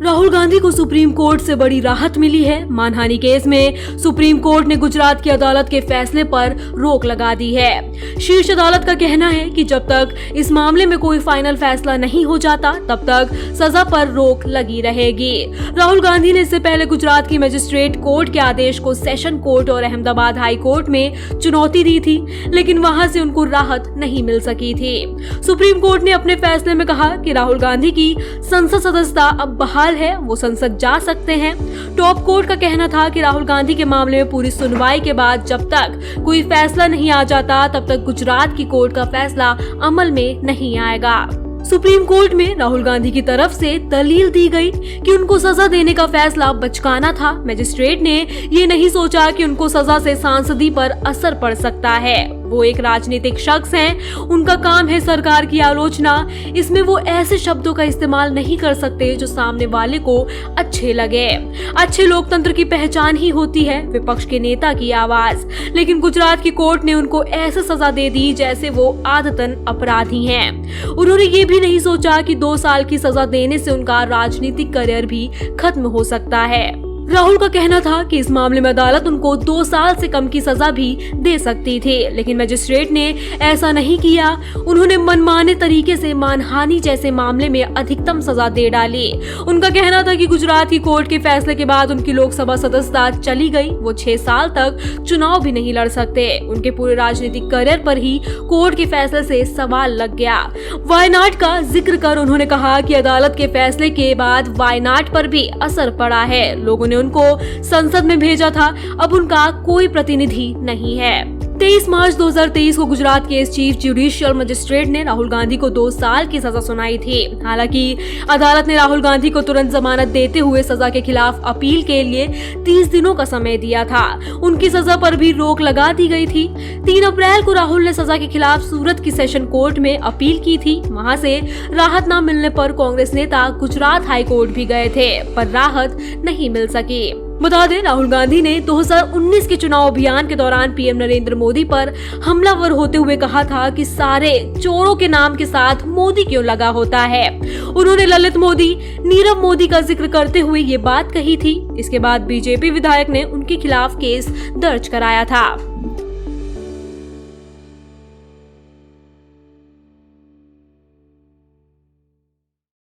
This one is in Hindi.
राहुल गांधी को सुप्रीम कोर्ट से बड़ी राहत मिली है। मानहानि केस में सुप्रीम कोर्ट ने गुजरात की अदालत के फैसले पर रोक लगा दी है। शीर्ष अदालत का कहना है कि जब तक इस मामले में कोई फाइनल फैसला नहीं हो जाता तब तक सजा पर रोक लगी रहेगी। राहुल गांधी ने इससे पहले गुजरात की मजिस्ट्रेट कोर्ट के आदेश को सेशन कोर्ट और अहमदाबाद हाई कोर्ट में चुनौती दी थी, लेकिन वहां से उनको राहत नहीं मिल सकी थी। सुप्रीम कोर्ट ने अपने फैसले में कहा कि राहुल गांधी की संसद सदस्यता अब बहाल है, वो संसद जा सकते हैं। टॉप कोर्ट का कहना था कि राहुल गांधी के मामले में पूरी सुनवाई के बाद जब तक कोई फैसला नहीं आ जाता तब तक गुजरात की कोर्ट का फैसला अमल में नहीं आएगा। सुप्रीम कोर्ट में राहुल गांधी की तरफ से दलील दी गई कि उनको सजा देने का फैसला बचकाना था। मजिस्ट्रेट ने ये नहीं सोचा कि उनको सजा से सांसदी पर असर पड़ सकता है। वो एक राजनीतिक शख्स हैं, उनका काम है सरकार की आलोचना। इसमें वो ऐसे शब्दों का इस्तेमाल नहीं कर सकते जो सामने वाले को अच्छे लगे। अच्छे लोकतंत्र की पहचान ही होती है विपक्ष के नेता की आवाज, लेकिन गुजरात की कोर्ट ने उनको ऐसे सजा दे दी जैसे वो आदतन अपराधी हैं। उन्होंने ये भी नहीं सोचा कि 2 साल की सजा देने से उनका राजनीतिक करियर भी खत्म हो सकता है। राहुल का कहना था कि इस मामले में अदालत उनको 2 साल से कम की सजा भी दे सकती थी, लेकिन मजिस्ट्रेट ने ऐसा नहीं किया। उन्होंने मनमाने तरीके से मानहानि जैसे मामले में अधिकतम सजा दे डाली। उनका कहना था कि गुजरात की कोर्ट के फैसले के बाद उनकी लोकसभा सदस्यता चली गई। वो 6 साल तक चुनाव भी नहीं लड़ सकते। उनके पूरे राजनीतिक करियर पर ही कोर्ट के फैसले से सवाल लग गया। वायनाड का जिक्र कर उन्होंने कहा कि अदालत के फैसले के बाद वायनाड पर भी असर पड़ा है। लोगों ने उनको संसद में भेजा था, अब उनका कोई प्रतिनिधि नहीं है। 23 मार्च 2023 को गुजरात के चीफ जुडिशियल मजिस्ट्रेट ने राहुल गांधी को 2 साल की सजा सुनाई थी। हालांकि अदालत ने राहुल गांधी को तुरंत जमानत देते हुए सजा के खिलाफ अपील के लिए 30 दिनों का समय दिया था। उनकी सजा पर भी रोक लगा दी गई थी। 3 अप्रैल को राहुल ने सजा के खिलाफ सूरत की सेशन कोर्ट में अपील की थी। वहां से राहत न मिलने पर कांग्रेस नेता गुजरात हाई कोर्ट भी गए थे, पर राहत नहीं मिल सकी। बता दें, राहुल गांधी ने 2019 के चुनाव अभियान के दौरान पीएम नरेंद्र मोदी पर हमलावर होते हुए कहा था कि सारे चोरों के नाम के साथ मोदी क्यों लगा होता है। उन्होंने ललित मोदी, नीरव मोदी का जिक्र करते हुए ये बात कही थी। इसके बाद बीजेपी विधायक ने उनके खिलाफ केस दर्ज कराया था।